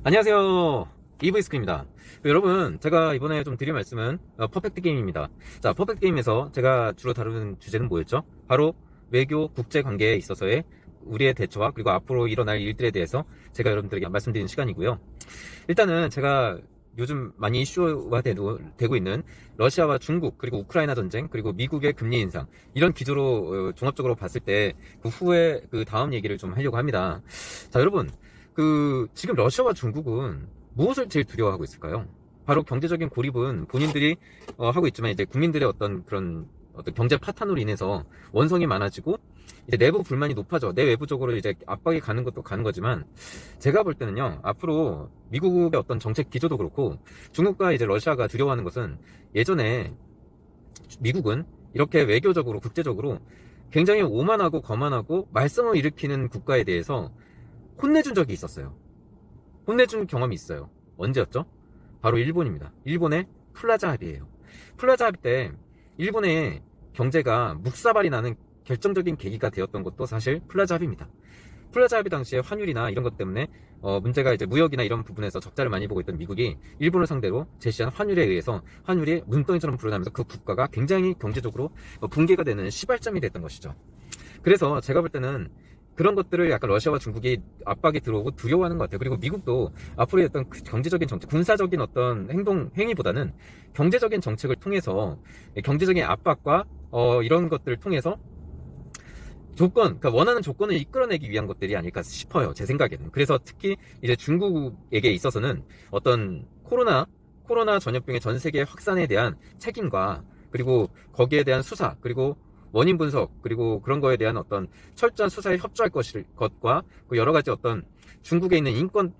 안녕하세요. 이브이스크입니다. 여러분, 제가 이번에 좀 드릴 말씀은 퍼펙트 게임입니다. 자, 퍼펙트 게임에서 제가 주로 다루는 주제는 뭐였죠? 바로 외교, 국제 관계에 있어서의 우리의 대처와 그리고 앞으로 일어날 일들에 대해서 제가 여러분들에게 말씀드리는 시간이고요. 일단은 제가 요즘 많이 이슈화 되고 있는 러시아와 중국, 그리고 우크라이나 전쟁, 그리고 미국의 금리 인상, 이런 기조로 종합적으로 봤을 때 그 후에 그 다음 얘기를 좀 하려고 합니다. 자, 여러분, 지금 러시아와 중국은 무엇을 제일 두려워하고 있을까요? 바로 경제적인 고립은 본인들이 하고 있지만, 이제 국민들의 어떤 그런 어떤 경제 파탄으로 인해서 원성이 많아지고 이제 내부 불만이 높아져 내외부적으로 이제 압박이 가는 것도 가는 거지만, 제가 볼 때는요, 앞으로 미국의 어떤 정책 기조도 그렇고 중국과 이제 러시아가 두려워하는 것은, 예전에 미국은 이렇게 외교적으로 국제적으로 굉장히 오만하고 거만하고 말썽을 일으키는 국가에 대해서 혼내준 적이 있었어요. 혼내준 경험이 있어요. 언제였죠? 바로 일본입니다. 일본의 플라자 합의예요. 플라자 합의 때 일본의 경제가 묵사발이 나는 결정적인 계기가 되었던 것도 사실 플라자 합의입니다. 플라자 합의 당시에 환율이나 이런 것 때문에 문제가 이제 무역이나 이런 부분에서 적자를 많이 보고 있던 미국이 일본을 상대로 제시한 환율에 의해서 환율이 눈덩이처럼 불어나면서 그 국가가 굉장히 경제적으로 붕괴가 되는 시발점이 됐던 것이죠. 그래서 제가 볼 때는 그런 것들을 약간 러시아와 중국이 압박이 들어오고 두려워하는 것 같아요. 그리고 미국도 앞으로의 어떤 경제적인 정책, 군사적인 어떤 행위보다는 경제적인 정책을 통해서, 경제적인 압박과 이런 것들을 통해서 그러니까 원하는 조건을 이끌어내기 위한 것들이 아닐까 싶어요. 제 생각에는. 그래서 특히 이제 중국에게 있어서는 어떤 코로나 전염병의 전 세계 확산에 대한 책임과, 그리고 거기에 대한 수사, 그리고 원인 분석, 그리고 그런 거에 대한 어떤 철저한 수사에 협조할 것과, 그 여러 가지 어떤 중국에 있는 인권,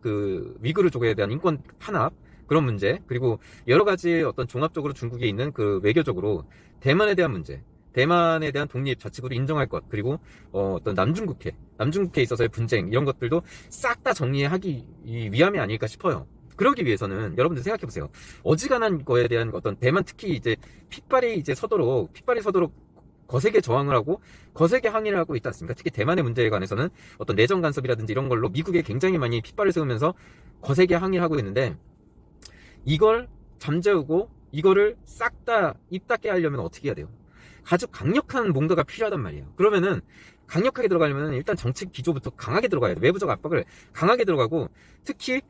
위구르족에 대한 인권 탄압, 그런 문제, 그리고 여러 가지 어떤 종합적으로 중국에 있는 외교적으로 대만에 대한 문제, 대만에 대한 독립 자치구를 인정할 것, 그리고 어떤 남중국해에 있어서의 분쟁, 이런 것들도 싹 다 정리하기 위함이 아닐까 싶어요. 그러기 위해서는 여러분들 생각해보세요. 어지간한 거에 대한 어떤 대만, 특히 이제 핏발이 서도록 거세게 저항을 하고 거세게 항의를 하고 있지 않습니까? 특히 대만의 문제에 관해서는 어떤 내정 간섭이라든지 이런 걸로 미국에 굉장히 많이 핏발을 세우면서 거세게 항의를 하고 있는데, 이걸 잠재우고 이거를 싹 다 입 닫게 하려면 어떻게 해야 돼요? 아주 강력한 뭔가가 필요하단 말이에요. 그러면은 강력하게 들어가려면 일단 정책 기조부터 강하게 들어가야 돼. 외부적 압박을 강하게 들어가고, 특히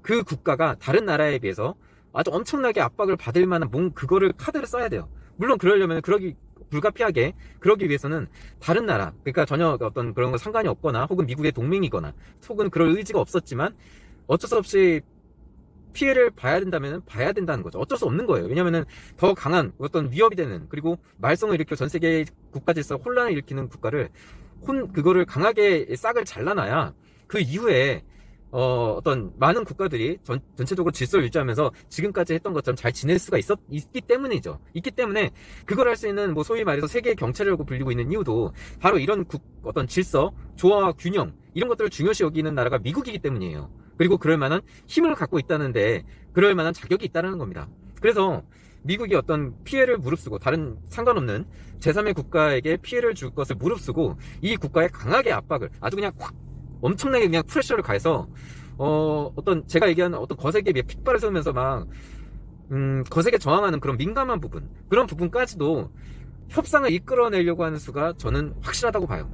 그 국가가 다른 나라에 비해서 아주 엄청나게 압박을 받을 만한 그거를 카드를 써야 돼요. 물론 그러려면 불가피하게 그러기 위해서는 다른 나라, 그러니까 전혀 어떤 그런 거 상관이 없거나 혹은 미국의 동맹이거나 혹은 그럴 의지가 없었지만 어쩔 수 없이 피해를 봐야 된다면 봐야 된다는 거죠. 어쩔 수 없는 거예요. 왜냐면은 더 강한 어떤 위협이 되는, 그리고 말썽을 일으켜 전 세계 국가 질서 혼란을 일으키는 국가를 그거를 강하게 싹을 잘라놔야 그 이후에 어떤 많은 국가들이 전체적으로 질서를 유지하면서 지금까지 했던 것처럼 잘 지낼 수가 있기 때문이죠. 있기 때문에 그걸 할 수 있는, 소위 말해서 세계의 경찰이라고 불리고 있는 이유도 바로 이런 어떤 질서, 조화와 균형, 이런 것들을 중요시 여기는 나라가 미국이기 때문이에요. 그리고 그럴 만한 힘을 갖고 있다는데, 그럴 만한 자격이 있다는 겁니다. 그래서 미국이 어떤 피해를 무릅쓰고, 다른 상관없는 제3의 국가에게 피해를 줄 것을 무릅쓰고 이 국가에 강하게 압박을, 아주 그냥 확 엄청나게 그냥 프레셔를 가해서 어떤 제가 얘기하는 어떤 거세게 핏발을 세우면서 거세게 저항하는 그런 민감한 부분, 그런 부분까지도 협상을 이끌어내려고 하는 수가 저는 확실하다고 봐요.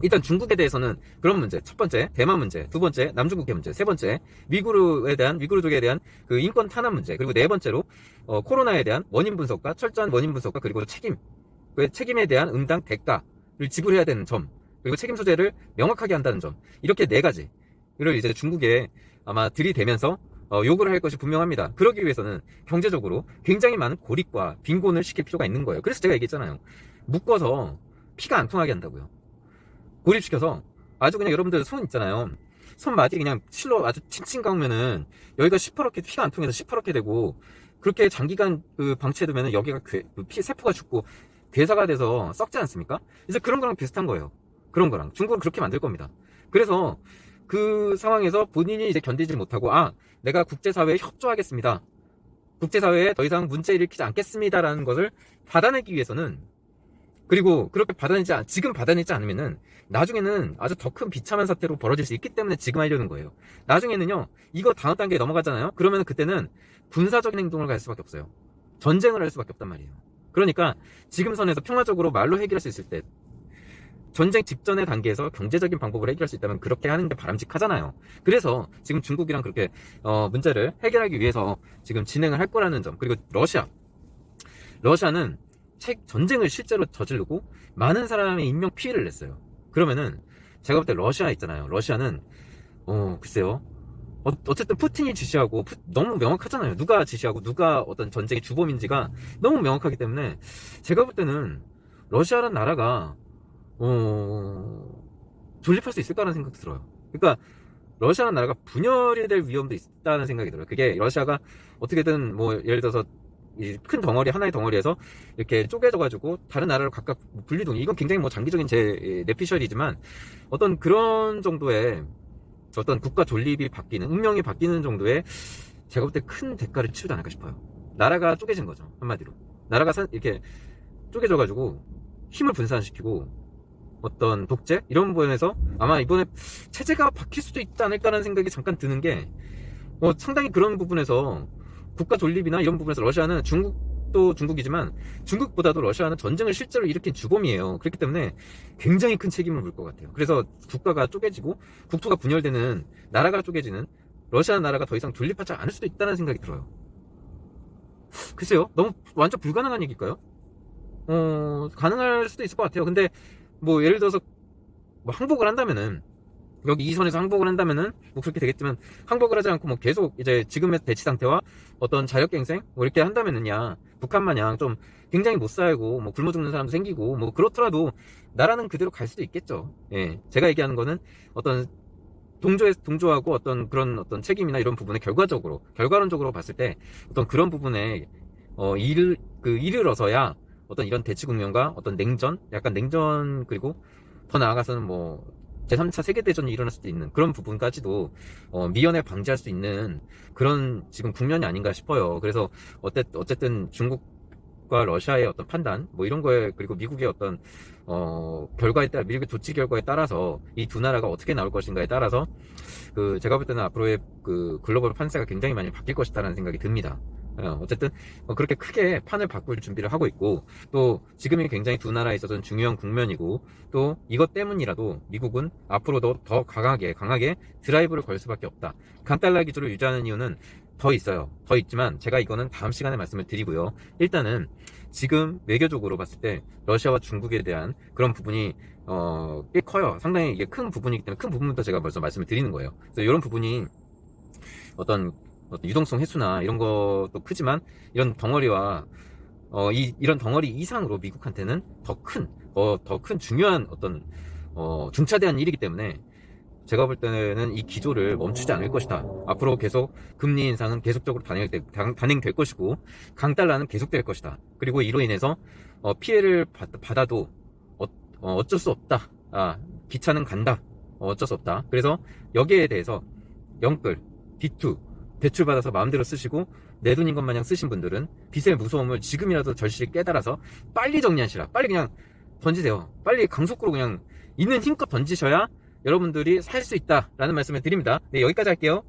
일단 중국에 대해서는 그런 문제, 첫 번째 대만 문제, 두 번째 남중국해 문제, 세 번째 위구르족에 대한 그 인권 탄압 문제, 그리고 네 번째로 코로나에 대한 원인 분석과 철저한 원인 분석과, 그리고 그 책임에 대한 응당 대가를 지불해야 되는 점, 그리고 책임 소재를 명확하게 한다는 점, 이렇게 네 가지를 이제 중국에 아마 들이대면서 요구를 할 것이 분명합니다. 그러기 위해서는 경제적으로 굉장히 많은 고립과 빈곤을 시킬 필요가 있는 거예요. 그래서 제가 얘기했잖아요. 묶어서 피가 안 통하게 한다고요. 고립시켜서 아주 그냥, 여러분들 손 있잖아요. 손 마디 그냥 실로 아주 칭칭 감으면은 여기가 시퍼렇게, 피가 안 통해서 시퍼렇게 되고, 그렇게 장기간 방치해두면은 여기가 세포가 죽고 괴사가 돼서 썩지 않습니까? 그래서 그런 거랑 비슷한 거예요. 그런 거랑 중국은 그렇게 만들 겁니다. 그래서 그 상황에서 본인이 이제 견디지 못하고, 내가 국제사회에 협조하겠습니다, 국제사회에 더 이상 문제 일으키지 않겠습니다라는 것을 받아내기 위해서는 그리고 그렇게 지금 받아내지 않으면은 나중에는 아주 더 큰 비참한 사태로 벌어질 수 있기 때문에 지금 하려는 거예요. 나중에는요, 이거 다음 단계에 넘어가잖아요? 그러면은 그때는 군사적인 행동을 갈 수밖에 없어요. 전쟁을 할 수밖에 없단 말이에요. 그러니까 지금 선에서 평화적으로 말로 해결할 수 있을 때, 전쟁 직전의 단계에서 경제적인 방법으로 해결할 수 있다면 그렇게 하는 게 바람직하잖아요. 그래서 지금 중국이랑 그렇게 문제를 해결하기 위해서 지금 진행을 할 거라는 점. 그리고 러시아는 전쟁을 실제로 저지르고 많은 사람의 인명 피해를 냈어요. 그러면은 제가 볼 때 러시아 있잖아요. 러시아는 글쎄요. 어쨌든 푸틴이 지시하고 너무 명확하잖아요. 누가 지시하고 누가 어떤 전쟁의 주범인지가 너무 명확하기 때문에 제가 볼 때는 러시아라는 나라가 존립할 수 있을까라는 생각도 들어요. 그러니까 러시아라는 나라가 분열이 될 위험도 있다는 생각이 들어요. 그게 러시아가 어떻게든 뭐 예를 들어서 이 큰 덩어리, 하나의 덩어리에서 이렇게 쪼개져가지고 다른 나라로 각각 분리동이, 이건 굉장히 뭐 장기적인 제 내피셜이지만 어떤 그런 정도의 어떤 국가 존립이 바뀌는, 운명이 바뀌는 정도의 제가 볼 때 큰 대가를 치르지 않을까 싶어요. 나라가 쪼개진 거죠. 한마디로. 나라가 이렇게 쪼개져가지고 힘을 분산시키고 어떤 독재? 이런 부분에서 아마 이번에 체제가 바뀔 수도 있지 않을까라는 생각이 잠깐 드는 게 상당히 그런 부분에서 국가 존립이나 이런 부분에서 러시아는 중국도 중국이지만 중국보다도 러시아는 전쟁을 실제로 일으킨 주범이에요. 그렇기 때문에 굉장히 큰 책임을 물 것 같아요. 그래서 국가가 쪼개지고 국토가 분열되는, 나라가 쪼개지는, 러시아 나라가 더 이상 존립하지 않을 수도 있다는 생각이 들어요. 글쎄요, 너무 완전 불가능한 얘기일까요? 가능할 수도 있을 것 같아요. 근데 뭐 예를 들어서 뭐 항복을 한다면은, 여기 이 선에서 항복을 한다면은 뭐 그렇게 되겠지만, 항복을 하지 않고 뭐 계속 이제 지금의 대치 상태와 어떤 자력갱생 뭐 이렇게 한다면은야, 북한 마냥 좀 굉장히 못 살고 뭐 굶어 죽는 사람도 생기고 뭐 그렇더라도 나라는 그대로 갈 수도 있겠죠. 예, 제가 얘기하는 거는 어떤 동조하고 어떤 그런 어떤 책임이나 이런 부분에 결과론적으로 봤을 때 어떤 그런 부분에 이르러서야 어떤 이런 대치 국면과 어떤 약간 냉전, 그리고 더 나아가서는 뭐 제3차 세계대전이 일어날 수도 있는 그런 부분까지도 미연에 방지할 수 있는 그런 지금 국면이 아닌가 싶어요. 그래서 어쨌든 중국과 러시아의 어떤 판단 뭐 이런 거에, 그리고 미국의 어떤 결과에 따라, 미국의 조치 결과에 따라서 이 두 나라가 어떻게 나올 것인가에 따라서 제가 볼 때는 앞으로의 글로벌 판세가 굉장히 많이 바뀔 것이다라는 생각이 듭니다. 어쨌든 그렇게 크게 판을 바꿀 준비를 하고 있고, 또 지금이 굉장히 두 나라에 있어서는 중요한 국면이고, 또 이것 때문이라도 미국은 앞으로도 더 강하게 드라이브를 걸 수밖에 없다. 강달러 기조를 유지하는 이유는 더 있어요. 더 있지만 제가 이거는 다음 시간에 말씀을 드리고요. 일단은 지금 외교적으로 봤을 때 러시아와 중국에 대한 그런 부분이 꽤 커요. 상당히 이게 큰 부분이기 때문에 큰 부분부터 제가 벌써 말씀을 드리는 거예요. 그래서 이런 부분이 어떤 유동성 해소나 이런 것도 크지만, 이런 덩어리와 이런 덩어리 이상으로 미국한테는 더 큰 중요한 어떤 중차대한 일이기 때문에 제가 볼 때는 이 기조를 멈추지 않을 것이다. 앞으로 계속 금리 인상은 계속적으로 단행될 것이고, 강달러는 계속될 것이다. 그리고 이로 인해서 피해를 받아도 어쩔 수 없다. 기차는 간다. 어쩔 수 없다. 그래서 여기에 대해서 영끌, D2 대출받아서 마음대로 쓰시고 내 돈인 것 마냥 쓰신 분들은 빚의 무서움을 지금이라도 절실히 깨달아서 빨리 정리하시라. 빨리 그냥 던지세요. 빨리 강속구로 그냥 있는 힘껏 던지셔야 여러분들이 살 수 있다라는 말씀을 드립니다. 네, 여기까지 할게요.